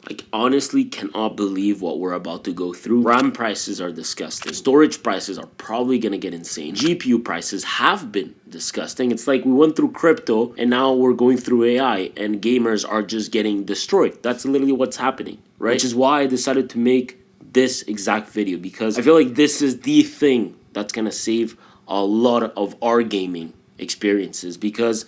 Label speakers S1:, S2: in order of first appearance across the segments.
S1: Like, honestly cannot believe what we're about to go through. RAM prices are disgusting. Storage prices are probably gonna get insane. GPU prices have been disgusting. It's like we went through crypto and now we're going through AI and gamers are just getting destroyed. That's literally what's happening, right? Which is why I decided to make this exact video, because I feel like this is the thing that's gonna save a lot of our gaming experiences. Because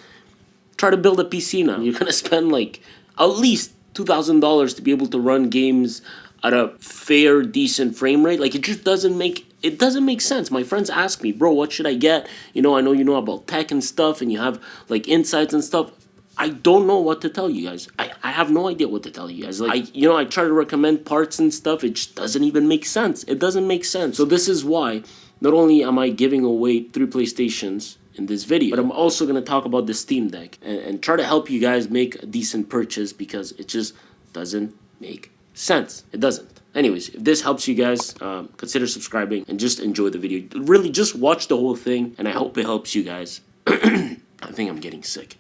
S1: try to build a PC now, you're gonna spend like at least $2,000 to be able to run games at a fair, decent frame rate. Like, it just doesn't make sense. My friends ask me, bro, what should I get? You know, I know you know about tech and stuff and you have like insights and stuff. I don't know what to tell you guys. I have no idea what to tell you guys. Like, I try to recommend parts and stuff. It just doesn't even make sense. It doesn't make sense. So this is why not only am I giving away 3 PlayStations in this video, but I'm also going to talk about the Steam Deck and try to help you guys make a decent purchase, because it just doesn't make sense. It doesn't. Anyways, if this helps you guys, consider subscribing and just enjoy the video. Really, just watch the whole thing, and I hope it helps you guys. I think I'm getting sick.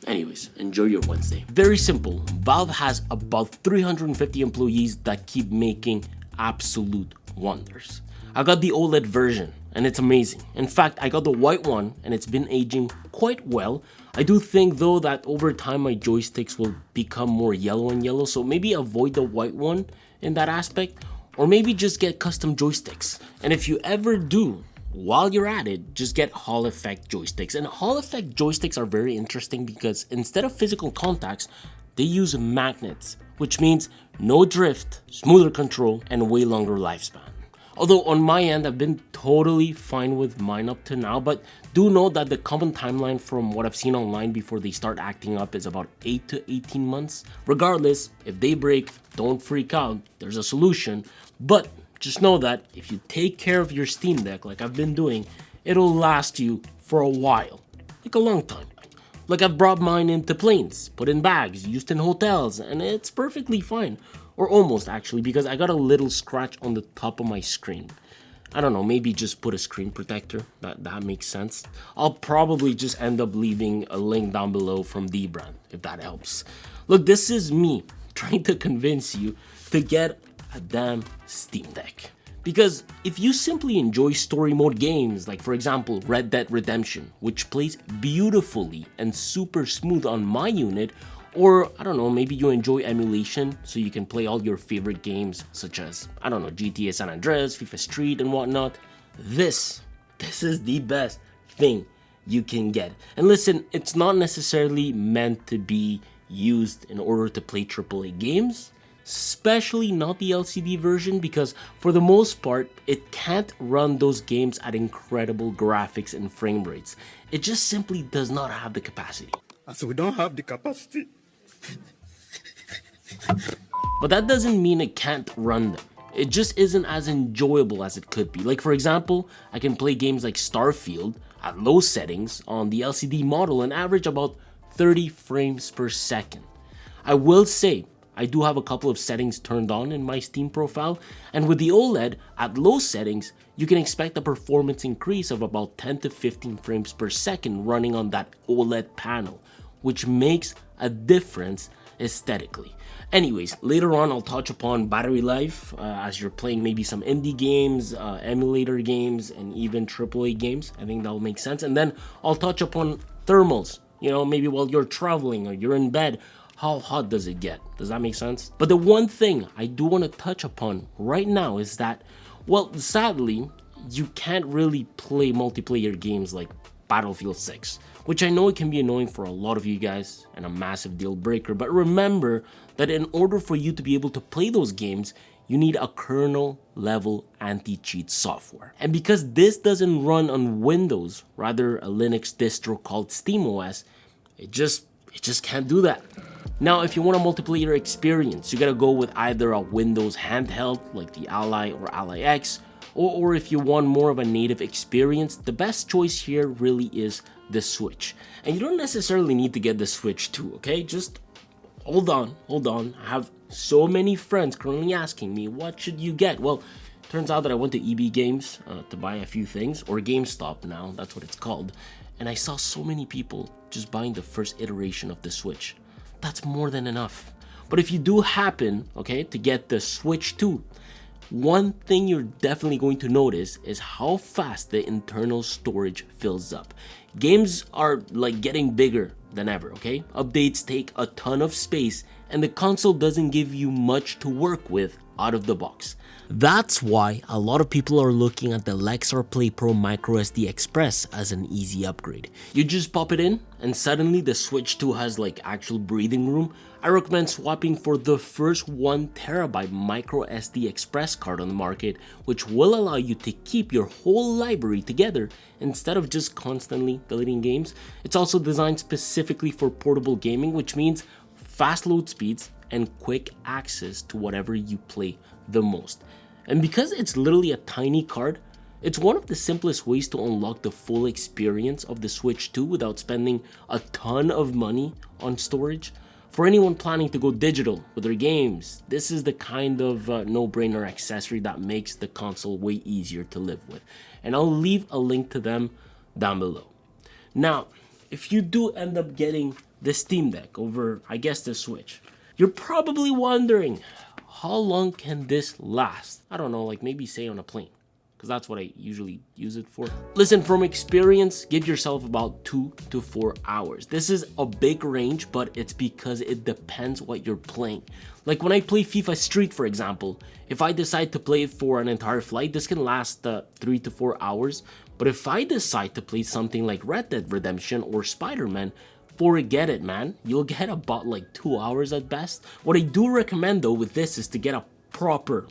S1: Anyways, enjoy your Wednesday. Very simple. Valve has about 350 employees that keep making absolute wonders. I got the OLED version and it's amazing. In fact, I got the white one and it's been aging quite well. I do think though that over time my joysticks will become more yellow and yellow, so maybe avoid the white one in that aspect, or maybe just get custom joysticks. And if you ever do, while you're at it, just get Hall effect joysticks. And Hall effect joysticks are very interesting because instead of physical contacts, they use magnets, which means no drift, smoother control, and way longer lifespan. Although on my end, I've been totally fine with mine up to now, but do know that the common timeline from what I've seen online before they start acting up is about 8 to 18 months. Regardless, if they break, don't freak out, there's a solution. But just know that if you take care of your Steam Deck like I've been doing, it'll last you for a while, like a long time. Like, I've brought mine into planes, put in bags, used in hotels, and it's perfectly fine. Or almost, actually, because I got a little scratch on the top of my screen. I don't know, maybe just put a screen protector. That makes sense. I'll probably just end up leaving a link down below from the brand, if that helps. Look, this is me trying to convince you to get a damn Steam Deck. Because if you simply enjoy story mode games, like for example Red Dead Redemption, which plays beautifully and super smooth on my unit, or I don't know, maybe you enjoy emulation so you can play all your favorite games such as, I don't know, GTA San Andreas, FIFA Street and whatnot, this is the best thing you can get. And listen, it's not necessarily meant to be used in order to play AAA games, especially not the LCD version, because for the most part, it can't run those games at incredible graphics and frame rates. It just simply does not have the capacity.
S2: So we don't have the capacity.
S1: But that doesn't mean it can't run them. It just isn't as enjoyable as it could be. Like for example, I can play games like Starfield at low settings on the LCD model and average about 30 frames per second. I will say, I do have a couple of settings turned on in my Steam profile, and with the OLED at low settings, you can expect a performance increase of about 10 to 15 frames per second running on that OLED panel, which makes a difference aesthetically. Anyways, later on I'll touch upon battery life as you're playing maybe some indie games, emulator games, and even AAA games. I think that'll make sense. And then I'll touch upon thermals, maybe while you're traveling or you're in bed. How hot does it get? Does that make sense? But the one thing I do want to touch upon right now is that, well, sadly, you can't really play multiplayer games like Battlefield 6, which I know it can be annoying for a lot of you guys and a massive deal breaker, but remember that in order for you to be able to play those games, you need a kernel level anti-cheat software. And because this doesn't run on Windows, rather a Linux distro called SteamOS, it just can't do that. Now, if you want a multiplayer experience, you gotta go with either a Windows handheld like the Ally or Ally X, or if you want more of a native experience, the best choice here really is the Switch. And you don't necessarily need to get the Switch too, okay? Just hold on. I have so many friends currently asking me, what should you get? Well, turns out that I went to EB Games to buy a few things, or GameStop now, that's what it's called. And I saw so many people just buying the first iteration of the Switch. That's more than enough. But if you do happen, okay, to get the Switch 2, one thing you're definitely going to notice is how fast the internal storage fills up. Games are like getting bigger than ever, okay? Updates take a ton of space and the console doesn't give you much to work with out of the box. That's why a lot of people are looking at the Lexar Play Pro microSD Express as an easy upgrade. You just pop it in and suddenly the Switch 2 has like actual breathing room. I recommend swapping for the first 1TB microSD Express card on the market, which will allow you to keep your whole library together instead of just constantly deleting games. It's also designed specifically for portable gaming, which means fast load speeds and quick access to whatever you play the most. And because it's literally a tiny card, it's one of the simplest ways to unlock the full experience of the Switch 2 without spending a ton of money on storage. For anyone planning to go digital with their games, this is the kind of no-brainer accessory that makes the console way easier to live with. And I'll leave a link to them down below. Now, if you do end up getting the Steam Deck over, I guess, the Switch, you're probably wondering, how long can this last? I don't know, like maybe say on a plane, because that's what I usually use it for. Listen, from experience, give yourself about 2 to 4 hours. This is a big range, but it's because it depends what you're playing. Like when I play FIFA Street, for example, if I decide to play it for an entire flight, this can last 3 to 4 hours. But if I decide to play something like Red Dead Redemption or Spider-Man, forget it, man. You'll get about like 2 hours at best. What I do recommend though with this is to get a proper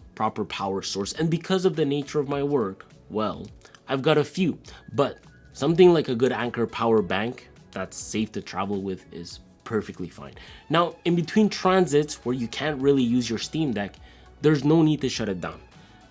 S1: power source, and because of the nature of my work, well, I've got a few, but something like a good Anker power bank that's safe to travel with is perfectly fine. Now, in between transits where you can't really use your Steam Deck, there's no need to shut it down.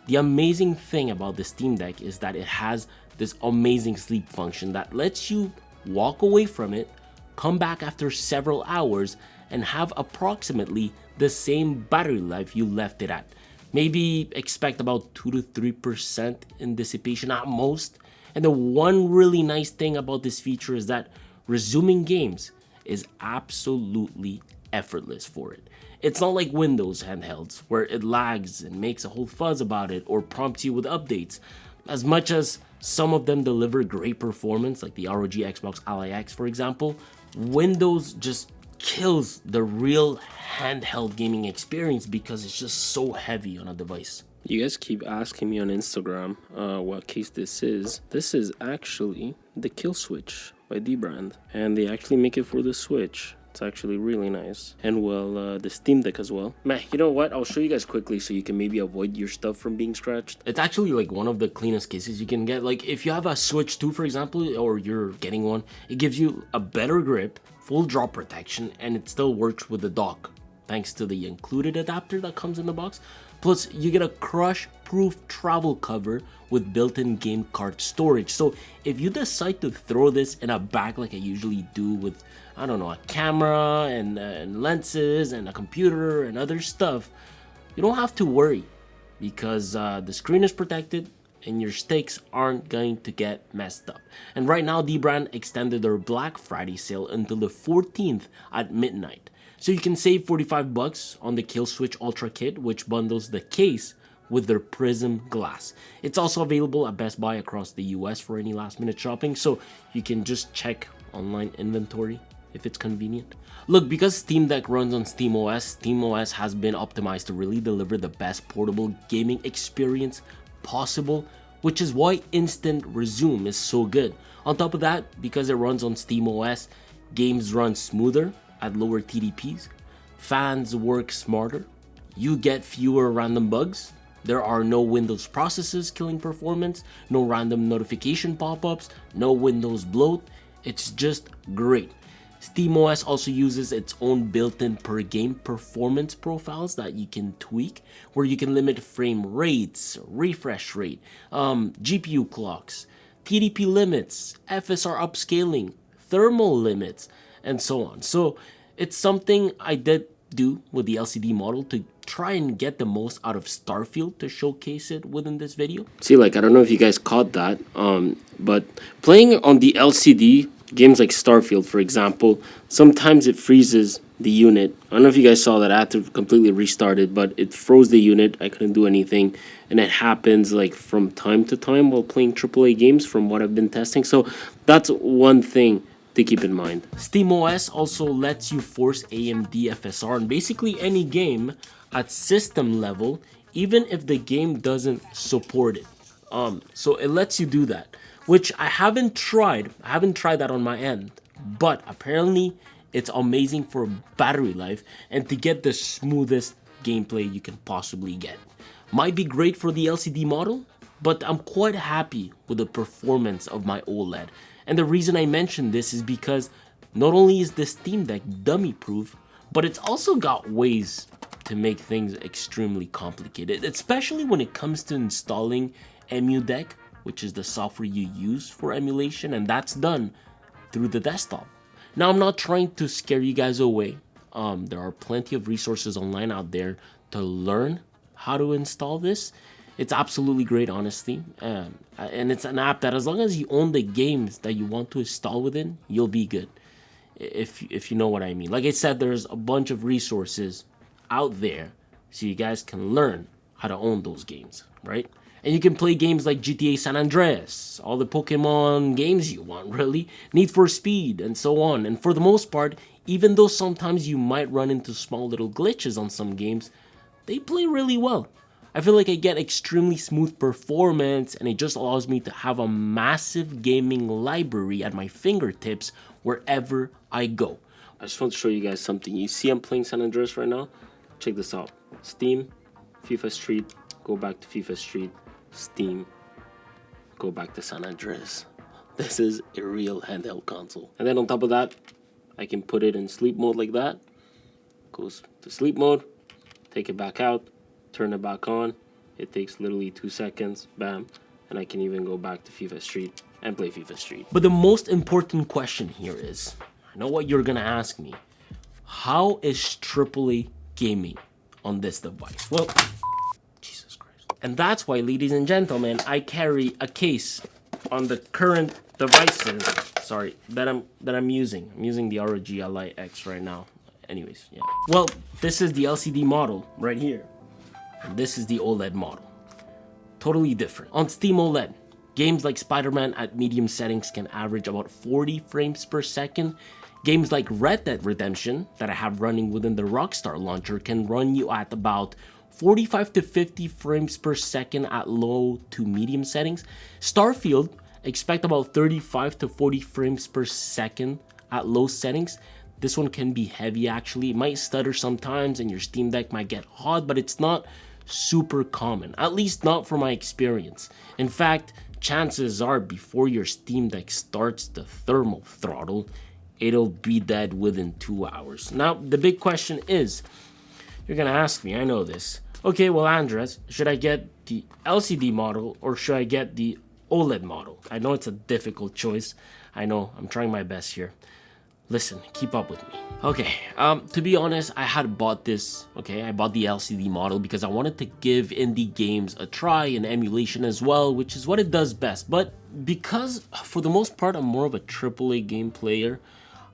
S1: The amazing thing about the Steam Deck is that it has this amazing sleep function that lets you walk away from it, come back after several hours, and have approximately the same battery life you left it at. Maybe expect about 2 to 3% in dissipation at most. And the one really nice thing about this feature is that resuming games is absolutely effortless for it. It's not like Windows handhelds where it lags and makes a whole fuzz about it or prompts you with updates. As much as some of them deliver great performance, like the ROG Xbox Ally X for example, Windows just kills the real handheld gaming experience because it's just so heavy on a device. You guys keep asking me on Instagram what case this is. This is actually the Kill Switch by Dbrand, and they actually make it for the Switch. It's actually really nice. And well, the Steam Deck as well. Man, you know what? I'll show you guys quickly so you can maybe avoid your stuff from being scratched. It's actually like one of the cleanest cases you can get. Like if you have a Switch 2, for example, or you're getting one, it gives you a better grip, full drop protection, and it still works with the dock, thanks to the included adapter that comes in the box. Plus, you get a crush-proof travel cover with built-in game card storage. So if you decide to throw this in a bag like I usually do with, I don't know, a camera and lenses and a computer and other stuff, you don't have to worry because the screen is protected and your sticks aren't going to get messed up. And right now, Dbrand extended their Black Friday sale until the 14th at midnight. So you can save $45 on the Kill Switch Ultra Kit, which bundles the case with their Prism glass. It's also available at Best Buy across the US for any last minute shopping, so you can just check online inventory if it's convenient. Look, because Steam Deck runs on SteamOS, SteamOS has been optimized to really deliver the best portable gaming experience possible, which is why Instant Resume is so good. On top of that, because it runs on SteamOS, games run smoother at lower TDPs, fans work smarter, you get fewer random bugs, there are no Windows processes killing performance, no random notification pop-ups, no Windows bloat. It's just great. SteamOS also uses its own built-in per-game performance profiles that you can tweak, where you can limit frame rates, refresh rate, GPU clocks, TDP limits, FSR upscaling, thermal limits, and so on. So it's something I did do with the LCD model to try and get the most out of Starfield to showcase it within this video. See, like, I don't know if you guys caught that, but playing on the LCD, games like Starfield, for example, sometimes it freezes the unit. I don't know if you guys saw that. I had to completely restart it, but it froze the unit. I couldn't do anything, and it happens like from time to time while playing AAA games from what I've been testing. So that's one thing to keep in mind. SteamOS also lets you force AMD FSR on basically any game at system level, even if the game doesn't support it. So it lets you do that, which I haven't tried. I haven't tried that on my end, but apparently it's amazing for battery life and to get the smoothest gameplay you can possibly get. Might be great for the LCD model, but I'm quite happy with the performance of my OLED. And the reason I mention this is because not only is the Steam Deck dummy proof, but it's also got ways to make things extremely complicated, especially when it comes to installing EmuDeck, which is the software you use for emulation, and that's done through the desktop. Now, I'm not trying to scare you guys away. There are plenty of resources online out there to learn how to install this. It's absolutely great, honestly. And it's an app that as long as you own the games that you want to install within, you'll be good. If you know what I mean. Like I said, there's a bunch of resources out there so you guys can learn how to own those games, right? And you can play games like GTA San Andreas, all the Pokemon games you want, really, Need for Speed, and so on. And for the most part, even though sometimes you might run into small little glitches on some games, they play really well. I feel like I get extremely smooth performance, and it just allows me to have a massive gaming library at my fingertips wherever I go. I just want to show you guys something. You see I'm playing San Andreas right now? Check this out. Steam, FIFA Street, go back to FIFA Street, Steam, go back to San Andreas. This is a real handheld console. And then on top of that, I can put it in sleep mode like that. Goes to sleep mode, take it back out, turn it back on. It takes literally 2 seconds, bam. And I can even go back to FIFA Street and play FIFA Street. But the most important question here is, I know what you're gonna ask me. How is AAA gaming on this device? Well, Jesus Christ. And that's why, ladies and gentlemen, I carry a case on the current devices, sorry, that I'm using. I'm using the ROG Ally X right now. Anyways, yeah. Well, this is the LCD model right here. And this is the OLED model. Totally different. On Steam OLED, games like Spider-Man at medium settings can average about 40 frames per second. Games like Red Dead Redemption, that I have running within the Rockstar launcher, can run you at about 45 to 50 frames per second at low to medium settings. Starfield, expect about 35 to 40 frames per second at low settings. This one can be heavy actually. It might stutter sometimes and your Steam Deck might get hot, but it's not super common, at least not from my experience. In fact, chances are before your Steam Deck starts the thermal throttle, it'll be dead within 2 hours. Now, the big question is, you're gonna ask me, I know this. Okay, well, Andres, should I get the LCD model or should I get the OLED model? I know it's a difficult choice. I know, I'm trying my best here. Listen, keep up with me. Okay, to be honest, I had bought this, okay? I bought the LCD model because I wanted to give indie games a try and emulation as well, which is what it does best. But because, for the most part, I'm more of a AAA game player,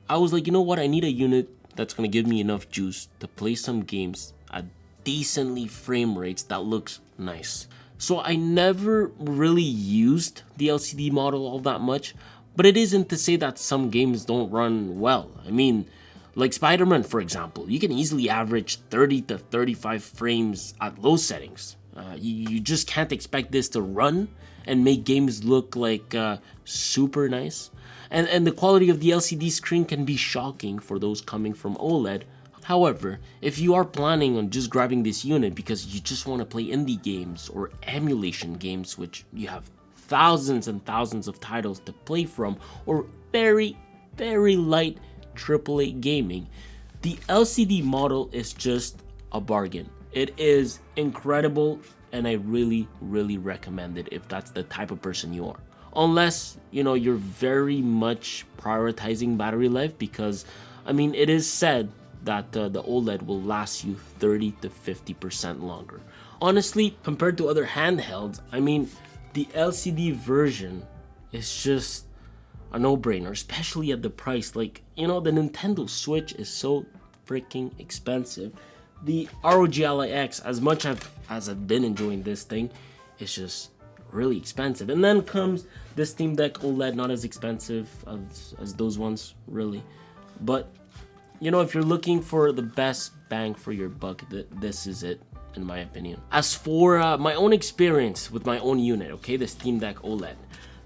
S1: I was like, you know what? I need a unit that's gonna give me enough juice to play some games at decently frame rates that looks nice. So I never really used the LCD model all that much, but it isn't to say that some games don't run well. I mean, like Spider-Man, for example, you can easily average 30 to 35 frames at low settings. You just can't expect this to run and make games look like super nice. And the quality of the LCD screen can be shocking for those coming from OLED. However, if you are planning on just grabbing this unit because you just want to play indie games or emulation games, which you have thousands and thousands of titles to play from, or very, very light AAA gaming, the LCD model is just a bargain. It is incredible, and I really, really recommend it if that's the type of person you are. Unless, you know, you're very much prioritizing battery life, because, I mean, it is said that the OLED will last you 30 to 50% longer. Honestly, compared to other handhelds, I mean, the LCD version is just a no-brainer, especially at the price. Like, you know, the Nintendo Switch is so freaking expensive. The ROG Ally X, as much as I've been enjoying this thing, it's just really expensive. And then comes the Steam Deck OLED, not as expensive as those ones, really. But, you know, if you're looking for the best bang for your buck, this is it, in my opinion. As for my own experience with my own unit, okay, the Steam Deck OLED,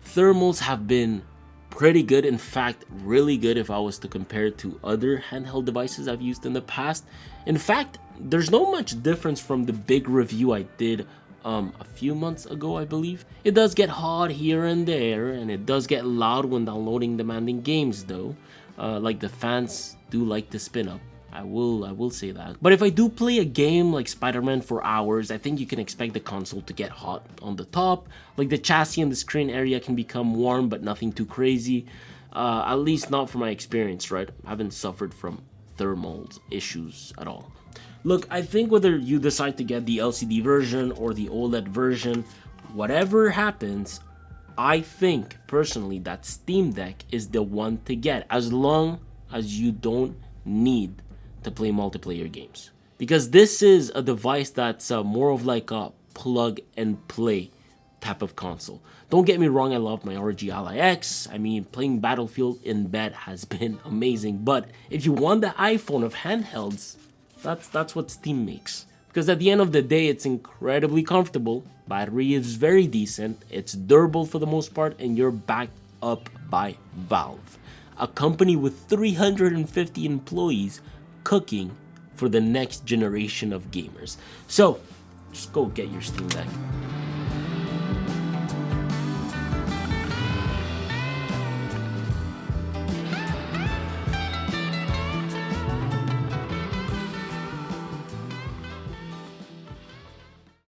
S1: thermals have been pretty good. In fact, really good if I was to compare it to other handheld devices I've used in the past. In fact, there's no much difference from the big review I did a few months ago, I believe. It does get hot here and there, and it does get loud when downloading demanding games though. Like the fans do like to spin up. I will say that. But if I do play a game like Spider-Man for hours, I think you can expect the console to get hot on the top. Like the chassis and the screen area can become warm, but nothing too crazy. At least not from my experience, right? I haven't suffered from thermal issues at all. Look, I think whether you decide to get the LCD version or the OLED version, whatever happens, I think personally that Steam Deck is the one to get, as long as you don't need to play multiplayer games, because this is a device that's more of like a plug and play type of console. Don't get me wrong, I love my ROG Ally X. I mean, playing Battlefield in bed has been amazing, but if you want the iPhone of handhelds, that's what Steam makes. Because at the end of the day, it's incredibly comfortable, battery is very decent, it's durable for the most part, and you're backed up by Valve, a company with 350 employees cooking for the next generation of gamers. So just go get your Steam Deck.